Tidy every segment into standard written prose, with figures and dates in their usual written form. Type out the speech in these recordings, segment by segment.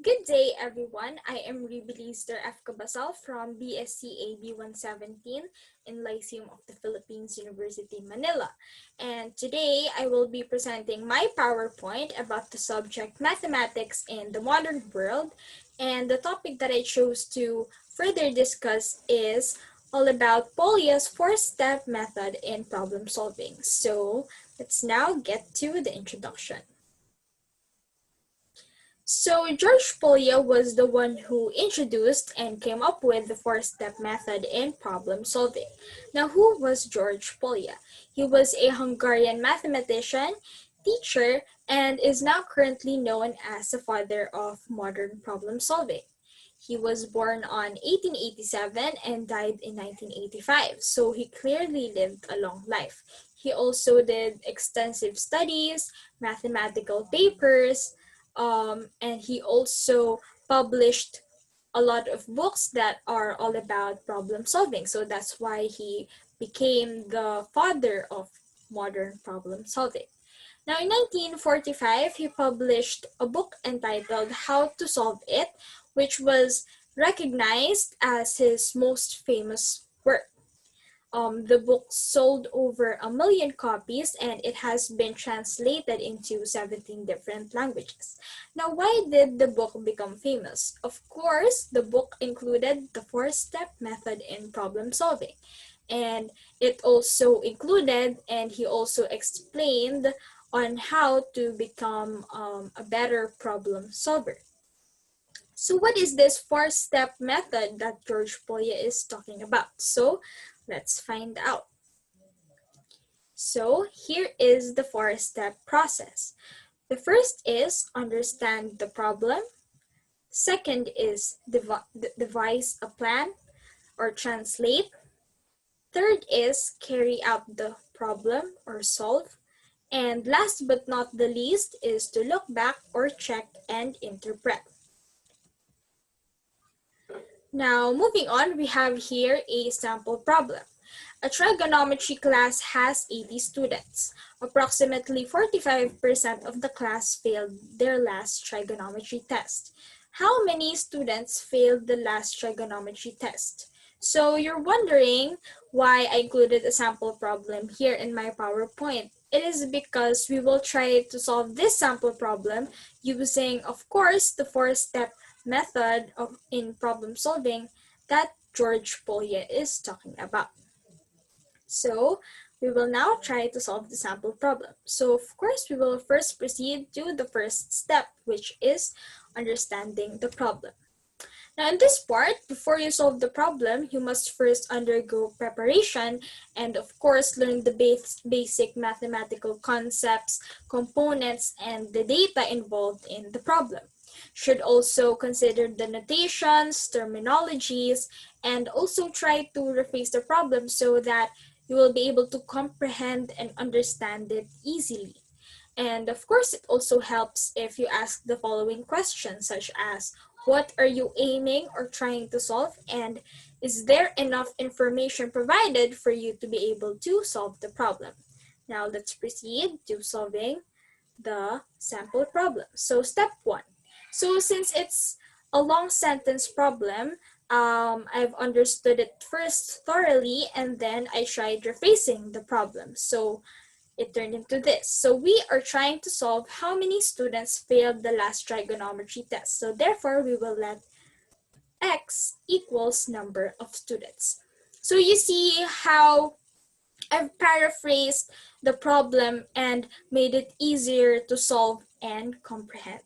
Good day, everyone. I am Rhoebie Lieztre F. Cabasal from BSCA B117 in Lyceum of the Philippines University, Manila. And today, I will be presenting my PowerPoint about the subject Mathematics in the Modern World. And the topic that I chose to further discuss is all about Polya'S four-step method in problem solving. So let's now get to the introduction. So George Polya was the one who introduced and came up with the four-step method in problem solving. Now, who was George Polya? He was a Hungarian mathematician, teacher, and is now currently known as the father of modern problem solving. He was born on 1887 and died in 1985, so he clearly lived a long life. He also did extensive studies, mathematical papers, and he also published a lot of books that are all about problem solving. So that's why he became the father of modern problem solving. Now, in 1945, he published a book entitled How to Solve It, which was recognized as his most famous work. The book sold over 1 million copies and it has been translated into 17 different languages. Now, why did the book become famous? Of course, the book included the four-step method in problem solving. And it also included, and he also explained on how to become a better problem solver. So what is this four-step method that George Polya is talking about? So let's find out. So here is the four-step process. The first is understand the problem. Second is devise a plan or translate. Third is carry out the problem or solve. And last but not the least is to look back or check and interpret. Now, moving on, we have here a sample problem. A trigonometry class has 80 students. Approximately 45% of the class failed their last trigonometry test. How many students failed the last trigonometry test? So you're wondering why I included a sample problem here in my PowerPoint. It is because we will try to solve this sample problem using, of course, the four-step method in problem solving that George Polya is talking about. So we will now try to solve the sample problem. So of course, we will first proceed to the first step, which is understanding the problem. Now in this part, before you solve the problem, you must first undergo preparation and of course learn the basic mathematical concepts, components, and the data involved in the problem. Should also consider the notations, terminologies, and also try to rephrase the problem so that you will be able to comprehend and understand it easily. And of course, it also helps if you ask the following questions, such as what are you aiming or trying to solve? And is there enough information provided for you to be able to solve the problem? Now let's proceed to solving the sample problem. So step one. So since it's a long sentence problem, I've understood it first thoroughly and then I tried rephrasing the problem. So it turned into this. So we are trying to solve how many students failed the last trigonometry test. So therefore, we will let x equals number of students. So you see how I've paraphrased the problem and made it easier to solve and comprehend.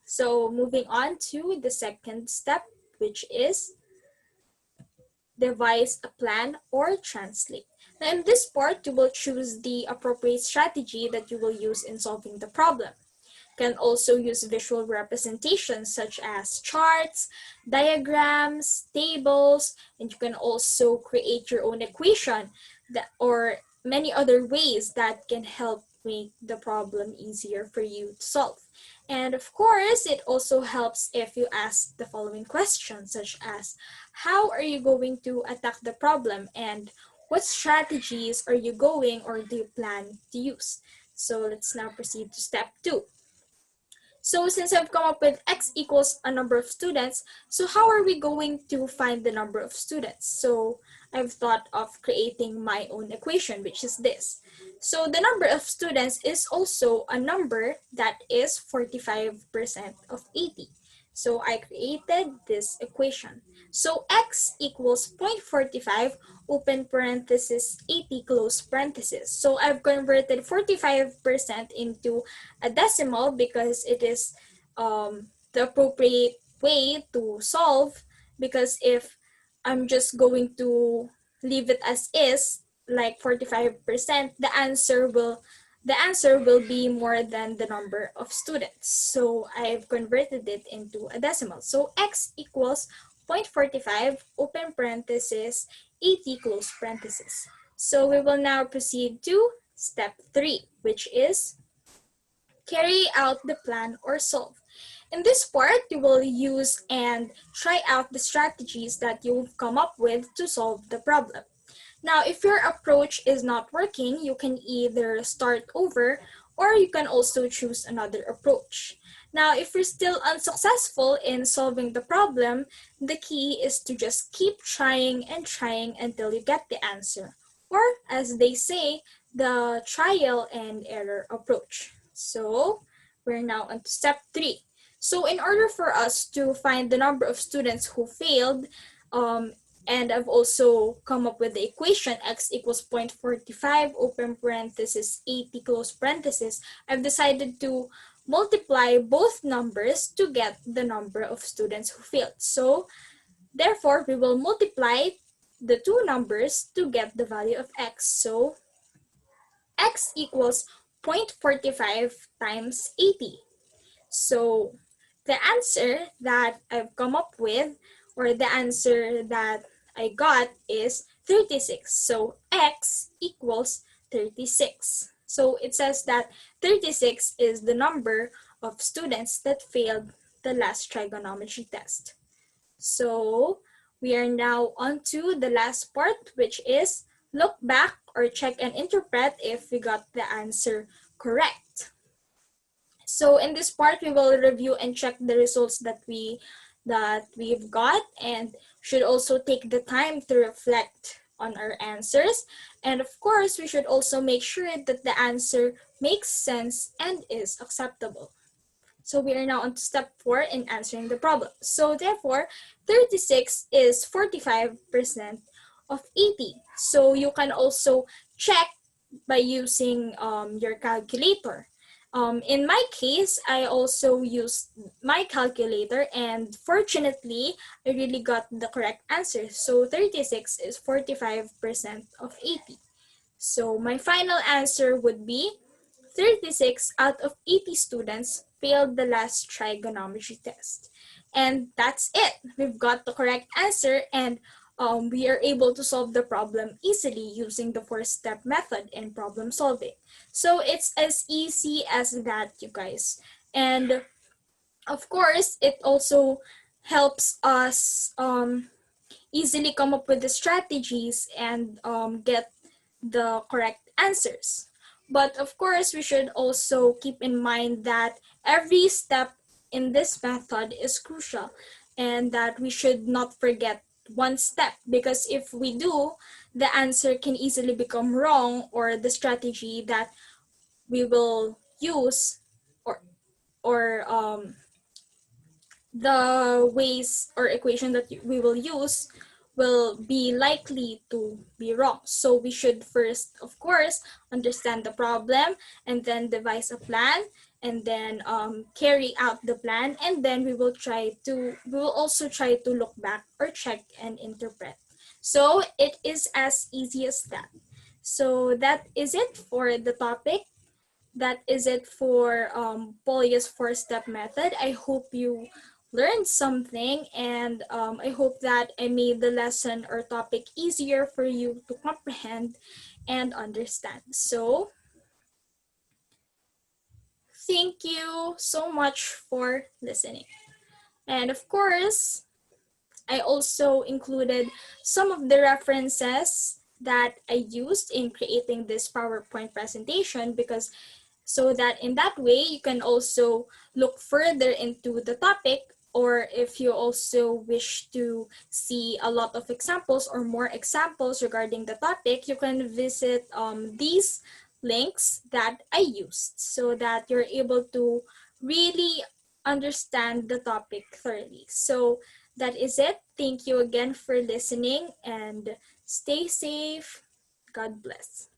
So moving on to the second step, which is devise a plan or translate. Now in this part, you will choose the appropriate strategy that you will use in solving the problem. You can also use visual representations such as charts, diagrams, tables, and you can also create your own equation or many other ways that can help make the problem easier for you to solve. And of course, it also helps if you ask the following questions, such as how are you going to attack the problem and what strategies are you going or do you plan to use? So let's now proceed to step two. So since I've come up with x equals a number of students, so how are we going to find the number of students? So I've thought of creating my own equation, which is this. So the number of students is also a number that is 45% of 80. So I created this equation. So x equals 0.45 open parenthesis 80 close parenthesis. So I've converted 45% into a decimal because it is the appropriate way to solve, because if I'm just going to leave it as is, like 45%, the answer will be more than the number of students. So I've converted it into a decimal. So x equals 0.45 open parenthesis 80 close parenthesis. So we will now proceed to step 3, which is carry out the plan or solve. In this part, you will use and try out the strategies that you've come up with to solve the problem. Now, if your approach is not working, you can either start over or you can also choose another approach. Now, if you're still unsuccessful in solving the problem, the key is to just keep trying and trying until you get the answer. Or, as they say, the trial and error approach. So, we're now on to step 3. So, in order for us to find the number of students who failed, and I've also come up with the equation x equals 0.45 open parenthesis 80 close parenthesis. I've decided to multiply both numbers to get the number of students who failed. So therefore, we will multiply the two numbers to get the value of x. So x equals 0.45 times 80. So the answer that I've come up with, or the answer that I got, is 36. So x equals 36. So it says that 36 is the number of students that failed the last trigonometry test. So we are now on to the last part, which is look back or check and interpret if we got the answer correct. So in this part, we will review and check the results that we've got, and should also take the time to reflect on our answers. And of course, we should also make sure that the answer makes sense and is acceptable. So we are now on to step 4 in answering the problem. So therefore, 36 is 45% of 80. So you can also check by using your calculator. In my case, I also used my calculator, and fortunately, I really got the correct answer. So 36 is 45% of 80. So my final answer would be 36 out of 80 students failed the last trigonometry test. And that's it. We've got the correct answer, and we are able to solve the problem easily using the 4-step method in problem solving. So it's as easy as that, you guys. And of course, it also helps us easily come up with the strategies and get the correct answers. But of course, we should also keep in mind that every step in this method is crucial, and that we should not forget one step, because if we do, the answer can easily become wrong, or the strategy that we will use, or the ways or equation that we will use will be likely to be wrong. So we should first, of course, understand the problem, and then devise a plan, and then carry out the plan, and then we will also try to look back or check and interpret. So it is as easy as that. So that is it for the topic. That is it for Polya'S 4-step method. I hope you learned something, and I hope that I made the lesson or topic easier for you to comprehend and understand. So thank you so much for listening. And of course, I also included some of the references that I used in creating this PowerPoint presentation, because so that in that way you can also look further into the topic, or if you also wish to see a lot of examples or more examples regarding the topic, you can visit these links that I used so that you're able to really understand the topic thoroughly. So that is it. Thank you again for listening and stay safe. God bless.